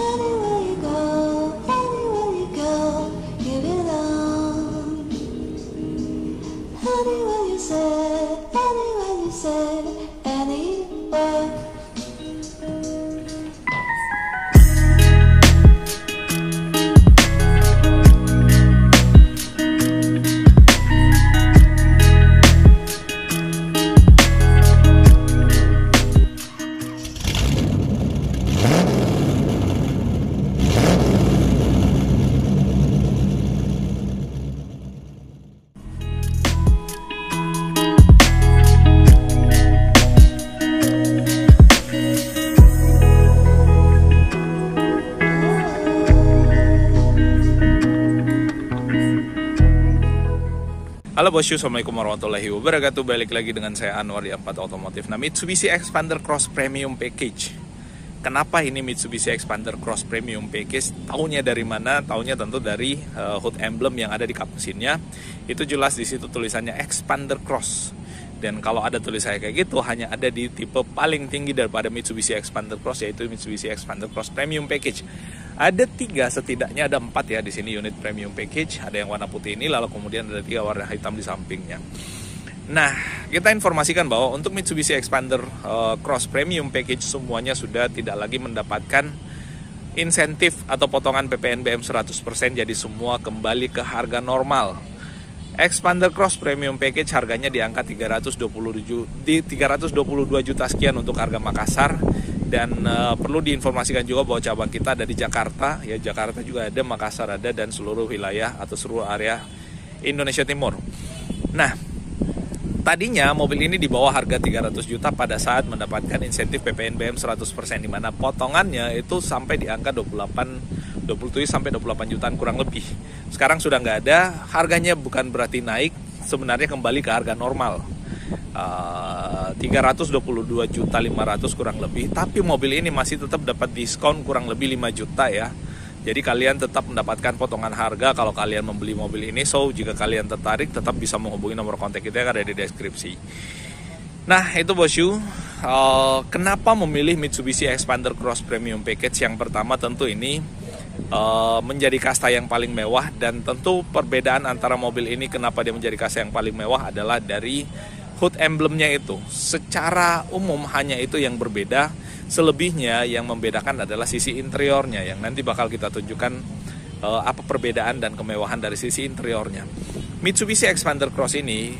Anywhere you go, you belong. Anywhere you say, anywhere. Halo bosku, assalamualaikum warahmatullahi wabarakatuh. Balik lagi dengan saya Anwar di 4 Otomotif. Nah, Mitsubishi Xpander Cross Premium Package. Kenapa ini Mitsubishi Xpander Cross Premium Package? Taunya dari mana? Taunya tentu dari hood emblem yang ada di kap mesinnya. Itu jelas di situ tulisannya Xpander Cross. Dan kalau ada tulisannya kayak gitu, hanya ada di tipe paling tinggi daripada Mitsubishi Xpander Cross, yaitu Mitsubishi Xpander Cross Premium Package. Ada 3, setidaknya ada 4 ya di sini unit premium package. Ada yang warna putih ini, lalu kemudian ada 3 warna hitam di sampingnya. Nah, kita informasikan bahwa untuk Mitsubishi Xpander Cross Premium Package semuanya sudah tidak lagi mendapatkan insentif atau potongan PPNBM 100%, jadi semua kembali ke harga normal. Xpander Cross Premium Package harganya di angka 322 juta sekian untuk harga Makassar. Dan perlu diinformasikan juga bahwa cabang kita ada di Jakarta, ya Jakarta juga ada, Makassar ada, dan seluruh wilayah atau seluruh area Indonesia Timur. Nah, tadinya mobil ini di bawah harga 300 juta pada saat mendapatkan insentif PPNBM 100%, di mana potongannya itu sampai di angka 27 sampai 28 jutaan kurang lebih. Sekarang sudah nggak ada, harganya bukan berarti naik, sebenarnya kembali ke harga normal. 322 juta 500 kurang lebih, tapi mobil ini masih tetap dapat diskon kurang lebih 5 juta ya. Jadi kalian tetap mendapatkan potongan harga kalau kalian membeli mobil ini. So jika kalian tertarik, tetap bisa menghubungi nomor kontak kita yang ada di deskripsi. Nah, itu bosku, kenapa memilih Mitsubishi Xpander Cross Premium Package? Yang pertama tentu ini menjadi kasta yang paling mewah, dan tentu perbedaan antara mobil ini kenapa dia menjadi kasta yang paling mewah adalah dari hood emblemnya itu. Secara umum hanya itu yang berbeda. Selebihnya yang membedakan adalah sisi interiornya, yang nanti bakal kita tunjukkan apa perbedaan dan kemewahan dari sisi interiornya. Mitsubishi Xpander Cross ini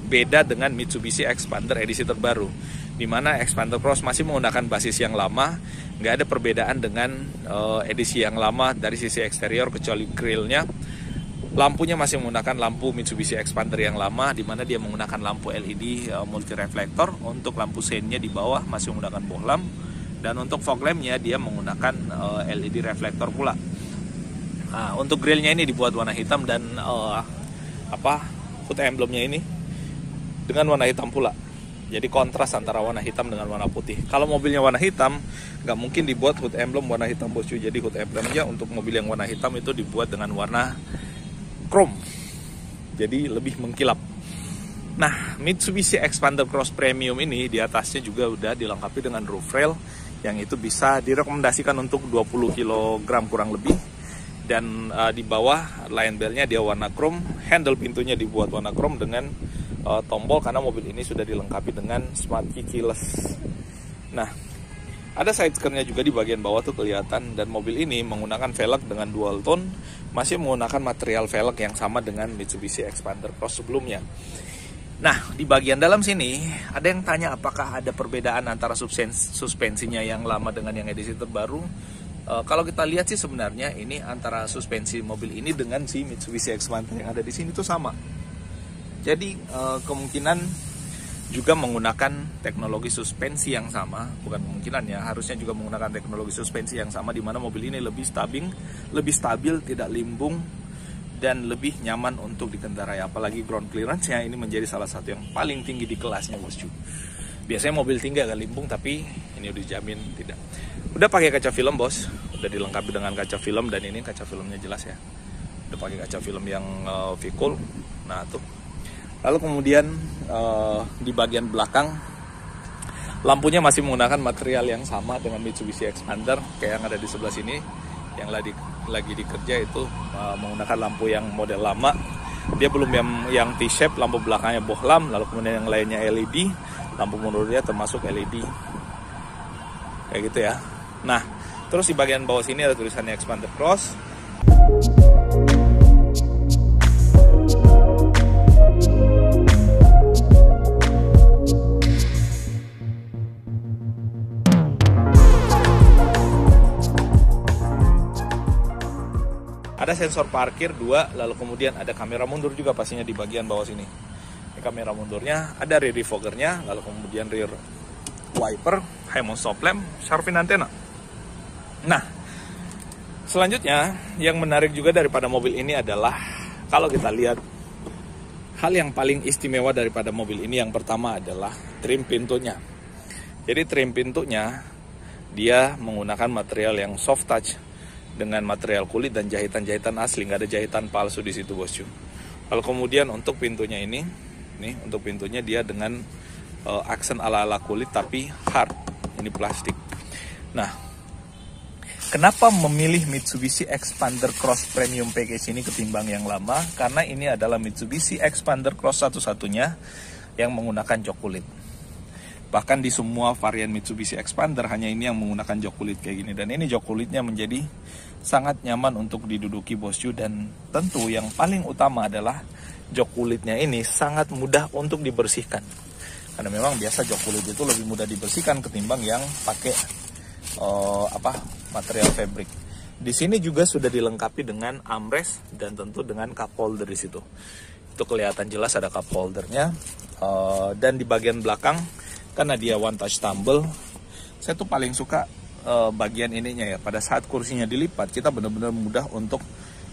beda dengan Mitsubishi Xpander edisi terbaru, di mana Xpander Cross masih menggunakan basis yang lama. Nggak ada perbedaan dengan edisi yang lama dari sisi eksterior kecuali grillnya. Lampunya masih menggunakan lampu Mitsubishi Xpander yang lama, di mana dia menggunakan lampu LED multi reflektor. Untuk lampu seinnya di bawah masih menggunakan bohlam, dan untuk fog lampnya dia menggunakan LED reflektor pula. Nah, untuk grillnya ini dibuat warna hitam, dan hood emblemnya ini dengan warna hitam pula. Jadi kontras antara warna hitam dengan warna putih. Kalau mobilnya warna hitam, nggak mungkin dibuat hood emblem warna hitam bosku. Jadi hood emblemnya untuk mobil yang warna hitam itu dibuat dengan warna chrome, jadi lebih mengkilap. Nah, Mitsubishi Xpander Cross Premium ini di atasnya juga udah dilengkapi dengan roof rail, yang itu bisa direkomendasikan untuk 20 kg kurang lebih. Dan di bawah line beltnya dia warna chrome, handle pintunya dibuat warna chrome dengan tombol, karena mobil ini sudah dilengkapi dengan smart key keyless. Nah, ada side skirtnya juga di bagian bawah tuh kelihatan, dan mobil ini menggunakan velg dengan dual tone, masih menggunakan material velg yang sama dengan Mitsubishi Xpander Cross sebelumnya. Nah, di bagian dalam sini ada yang tanya apakah ada perbedaan antara suspensinya yang lama dengan yang edisi terbaru. Kalau kita lihat sih sebenarnya ini antara suspensi mobil ini dengan si Mitsubishi Xpander yang ada di sini tuh sama. Jadi kemungkinan juga menggunakan teknologi suspensi yang sama, bukan kemungkinan ya, harusnya juga menggunakan teknologi suspensi yang sama, di mana mobil ini lebih stabil, tidak limbung, dan lebih nyaman untuk dikendarai. Apalagi ground clearance-nya ini menjadi salah satu yang paling tinggi di kelasnya bosku. Biasanya mobil tinggi agak limbung, tapi ini udah dijamin tidak. Udah pakai kaca film bos, udah dilengkapi dengan kaca film, dan ini kaca filmnya jelas ya. Udah pakai kaca film yang V-cool. Nah tuh. Lalu kemudian di bagian belakang Lampunya masih menggunakan material yang sama dengan Mitsubishi Expander kayak yang ada di sebelah sini. Yang lagi dikerja itu menggunakan lampu yang model lama. Dia belum yang T-shape, lampu belakangnya bohlam, lalu kemudian yang lainnya LED, lampu mundur dia termasuk LED. Kayak gitu ya. Nah, terus di bagian bawah sini ada tulisannya Expander Cross. Ada sensor parkir 2, lalu kemudian ada kamera mundur juga pastinya di bagian bawah sini. Ini kamera mundurnya, ada rear defoggernya, lalu kemudian rear wiper, high mount stop lamp, sharp-in antena. Nah, selanjutnya yang menarik juga daripada mobil ini adalah kalau kita lihat hal yang paling istimewa daripada mobil ini, yang pertama adalah trim pintunya. Jadi trim pintunya dia menggunakan material yang soft touch dengan material kulit dan jahitan-jahitan asli, nggak ada jahitan palsu di situ bosku. Lalu kemudian untuk pintunya ini, nih untuk pintunya dia dengan aksen ala-ala kulit tapi hard, ini plastik. Nah, kenapa memilih Mitsubishi Expander Cross Premium Package ini ketimbang yang lama? Karena ini adalah Mitsubishi Expander Cross satu-satunya yang menggunakan jok kulit. Bahkan di semua varian Mitsubishi Expander hanya ini yang menggunakan jok kulit kayak gini. Dan ini jok kulitnya menjadi sangat nyaman untuk diduduki bosku. Dan tentu yang paling utama adalah jok kulitnya ini sangat mudah untuk dibersihkan. Karena memang biasa jok kulit itu lebih mudah dibersihkan ketimbang yang pakai material fabric. Di sini juga sudah dilengkapi dengan armrest dan tentu dengan cup holder di situ. Itu kelihatan jelas ada cup holdernya. Dan di bagian belakang karena dia one touch tumble, saya tuh paling suka bagian ininya ya. Pada saat kursinya dilipat, kita benar-benar mudah untuk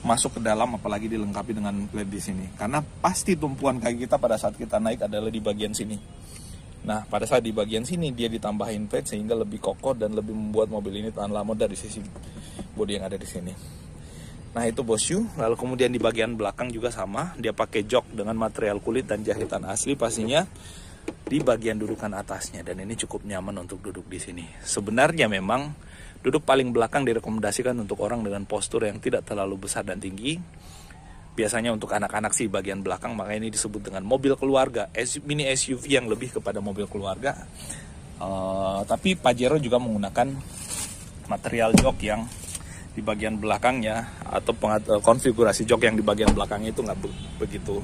masuk ke dalam, apalagi dilengkapi dengan plate di sini. Karena pasti tumpuan kaki kita pada saat kita naik adalah di bagian sini. Nah, pada saat di bagian sini dia ditambahin plate sehingga lebih kokoh dan lebih membuat mobil ini tahan lama dari sisi bodi yang ada di sini. Nah, itu bosku. Lalu kemudian di bagian belakang juga sama, dia pakai jok dengan material kulit dan jahitan asli pastinya di bagian dudukan atasnya, dan ini cukup nyaman untuk duduk di sini. Sebenarnya memang duduk paling belakang direkomendasikan untuk orang dengan postur yang tidak terlalu besar dan tinggi. Biasanya untuk anak-anak sih bagian belakang, makanya ini disebut dengan mobil keluarga, mini SUV yang lebih kepada mobil keluarga. Tapi Pajero juga menggunakan material jok yang di bagian belakangnya atau konfigurasi jok yang di bagian belakangnya itu nggak begitu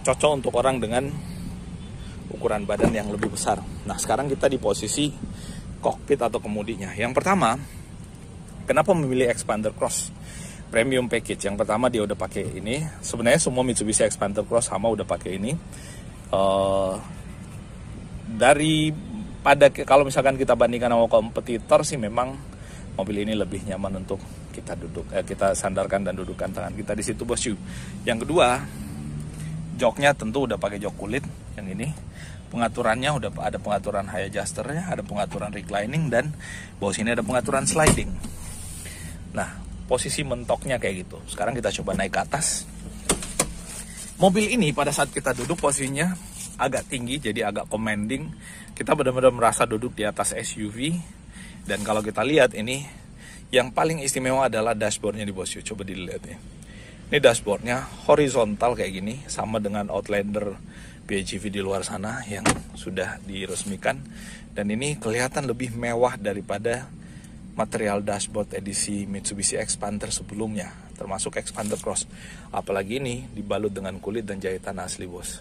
cocok untuk orang dengan ukuran badan yang lebih besar. Nah, sekarang kita di posisi kokpit atau kemudinya. Yang pertama, kenapa memilih Expander Cross Premium Package? Yang pertama dia udah pakai ini. Sebenarnya semua Mitsubishi Expander Cross sama udah pakai ini. Kalau misalkan kita bandingkan sama kompetitor sih memang mobil ini lebih nyaman untuk kita duduk, kita sandarkan dan dudukkan tangan kita di situ bosku. Yang kedua, joknya tentu udah pakai jok kulit yang ini. Pengaturannya udah ada pengaturan high adjusternya, ada pengaturan reclining, dan bawah sini ada pengaturan sliding. Nah, posisi mentoknya kayak gitu. Sekarang kita coba naik ke atas. Mobil ini pada saat kita duduk posisinya agak tinggi, jadi agak commanding. Kita benar-benar merasa duduk di atas SUV. Dan kalau kita lihat ini, yang paling istimewa adalah dashboardnya di bosku. Coba dilihat ya. Ini dashboardnya horizontal kayak gini, sama dengan Outlander PHEV di luar sana yang sudah diresmikan. Dan ini kelihatan lebih mewah daripada material dashboard edisi Mitsubishi Expander sebelumnya, termasuk Expander Cross. Apalagi ini dibalut dengan kulit dan jahitan asli bos.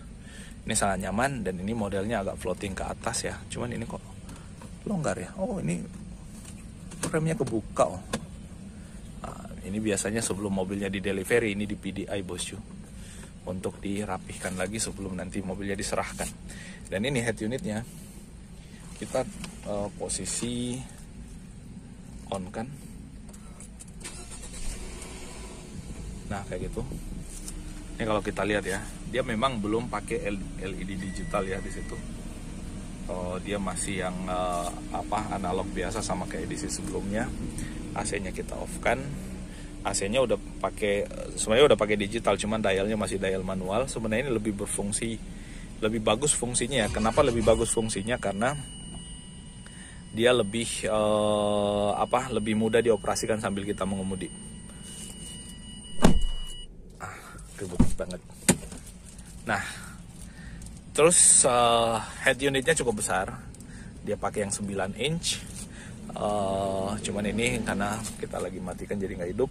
Ini sangat nyaman, dan ini modelnya agak floating ke atas ya. Cuman ini kok longgar ya. Oh, ini remnya kebuka. Oh. Nah, ini biasanya sebelum mobilnya di delivery, ini di PDI bosku, untuk dirapihkan lagi sebelum nanti mobilnya diserahkan. Dan ini head unitnya, kita posisi on kan. Nah kayak gitu. Ini kalau kita lihat ya, dia memang belum pakai LED digital ya di situ. Dia masih yang analog biasa sama kayak edisi sebelumnya. AC-nya kita off kan. AC-nya udah pakai, sebenarnya udah pakai digital, cuman dialnya masih dial manual. Sebenarnya ini lebih berfungsi lebih bagus fungsinya ya. Kenapa lebih bagus fungsinya? Karena dia lebih lebih mudah dioperasikan sambil kita mengemudi. Ribut banget. Nah, terus head unitnya cukup besar. Dia pakai yang 9 inch. Cuman ini karena kita lagi matikan jadi nggak hidup.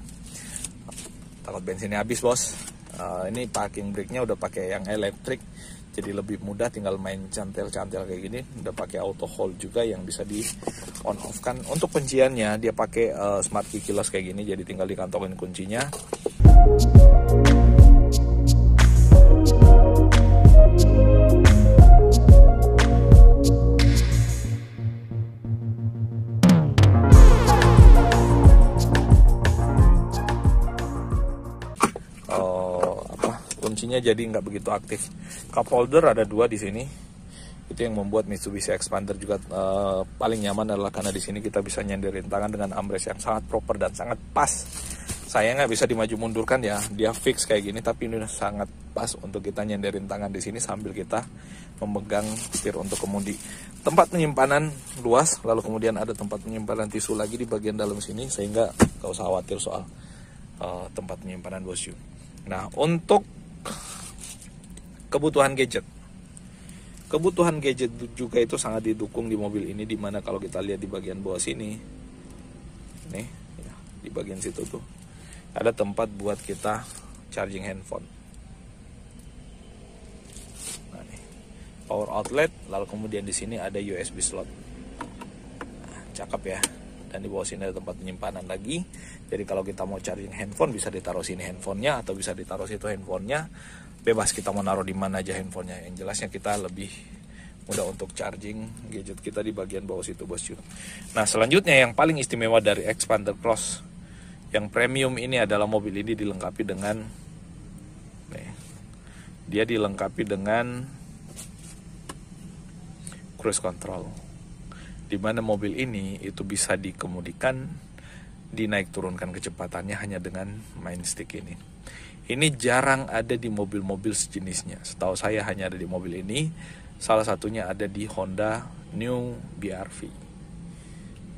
Takut bensinnya habis, bos. Ini parking brake-nya udah pakai yang elektrik, jadi lebih mudah, tinggal main cantel-cantel kayak gini. Udah pakai auto hold juga yang bisa di on off kan. Untuk kunciannya dia pakai smart key keyless kayak gini, jadi tinggal dikantongin kuncinya. Kuncinya jadi nggak begitu aktif. Cup holder ada 2 di sini. Itu yang membuat Mitsubishi Expander juga paling nyaman adalah karena di sini kita bisa nyenderin tangan dengan armrest yang sangat proper dan sangat pas. Sayangnya bisa dimaju mundurkan ya, dia fix kayak gini, tapi ini sangat pas untuk kita nyenderin tangan di sini sambil kita memegang setir untuk kemudi. Tempat penyimpanan luas, lalu kemudian ada tempat penyimpanan tisu lagi di bagian dalam sini, sehingga nggak usah khawatir soal tempat penyimpanan bosku. Nah, untuk kebutuhan gadget juga itu sangat didukung di mobil ini, dimana kalau kita lihat di bagian bawah sini nih ya, di bagian situ tuh ada tempat buat kita charging handphone. Nah, nih, power outlet, lalu kemudian di sini ada USB slot. Nah, cakep ya. Dan di bawah sini ada tempat penyimpanan lagi. Jadi kalau kita mau charging handphone bisa ditaruh sini handphonenya, atau bisa ditaruh situ handphonenya. Bebas kita mau naruh di mana aja handphonenya. Yang jelasnya kita lebih mudah untuk charging gadget kita di bagian bawah situ, bosku. Nah, selanjutnya yang paling istimewa dari Expander Cross yang premium ini adalah mobil ini dilengkapi dengan cruise control, di mana mobil ini itu bisa dikemudikan, dinaik turunkan kecepatannya hanya dengan main stick ini. Ini jarang ada di mobil-mobil sejenisnya. Setahu saya hanya ada di mobil ini. Salah satunya ada di Honda New BR-V.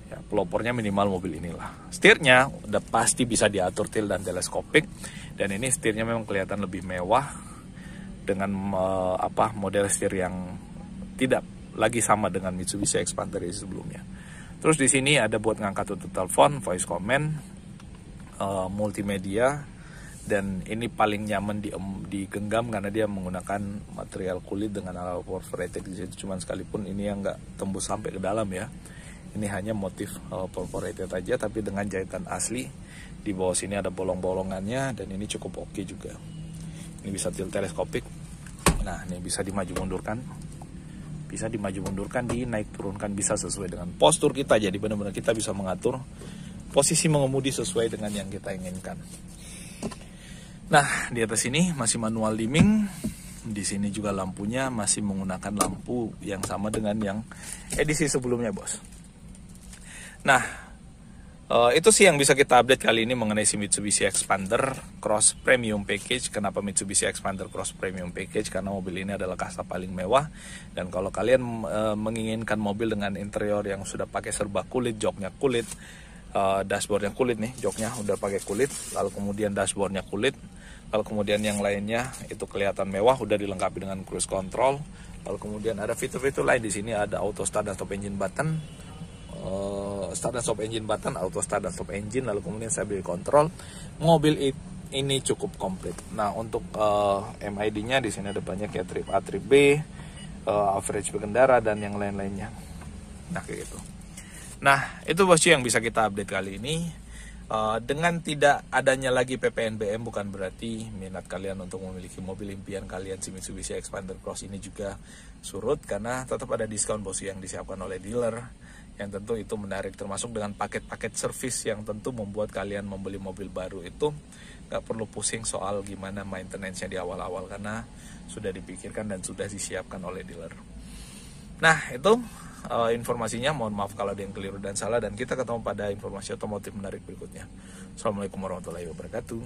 Ya, pelopornya minimal mobil inilah. Setirnya udah pasti bisa diatur tilt dan teleskopik, dan ini setirnya memang kelihatan lebih mewah dengan model setir yang tidak lagi sama dengan Mitsubishi Expander sebelumnya. Terus di sini ada buat ngangkat untuk telepon, voice command, multimedia, dan ini paling nyaman digenggam karena dia menggunakan material kulit dengan alloy perforated di situ. Cuman sekalipun ini yang nggak tembus sampai ke dalam ya. Ini hanya motif perforated aja, tapi dengan jahitan asli. Di bawah sini ada bolong-bolongannya, dan ini cukup oke juga. Ini bisa tilt teleskopik. Nah, ini bisa dimaju mundurkan. Bisa dimaju mundurkan, dinaik turunkan, bisa sesuai dengan postur kita. Jadi benar-benar kita bisa mengatur posisi mengemudi sesuai dengan yang kita inginkan. Nah, di atas ini masih manual dimming. Di sini juga lampunya masih menggunakan lampu yang sama dengan yang edisi sebelumnya, bos. Nah, itu sih yang bisa kita update kali ini mengenai si Mitsubishi Expander Cross Premium Package. Kenapa Mitsubishi Expander Cross Premium Package? Karena mobil ini adalah kasta paling mewah. Dan kalau kalian menginginkan mobil dengan interior yang sudah pakai serba kulit, joknya kulit, dashboardnya kulit nih, joknya udah pakai kulit, lalu kemudian dashboardnya kulit, lalu kemudian yang lainnya itu kelihatan mewah, udah dilengkapi dengan cruise control, lalu kemudian ada fitur-fitur lain. Di sini ada auto start dan stop engine button, start dan stop engine button, auto start dan stop engine, lalu kemudian stability control. Mobil ini cukup komplit. Nah, untuk MID-nya di sini ada banyak ya, trip A, trip B, average pengendara, dan yang lain-lainnya. Nah, kayak gitu. Nah, itu bosku yang bisa kita update kali ini. Dengan tidak adanya lagi PPNBM bukan berarti minat kalian untuk memiliki mobil impian kalian si Mitsubishi Expander Cross ini juga surut, karena tetap ada diskon bosku yang disiapkan oleh dealer, yang tentu itu menarik, termasuk dengan paket-paket servis yang tentu membuat kalian membeli mobil baru itu gak perlu pusing soal gimana maintenance-nya di awal-awal, karena sudah dipikirkan dan sudah disiapkan oleh dealer. Nah, itu informasinya. Mohon maaf kalau ada yang keliru dan salah, dan kita ketemu pada informasi otomotif menarik berikutnya. Assalamualaikum warahmatullahi wabarakatuh.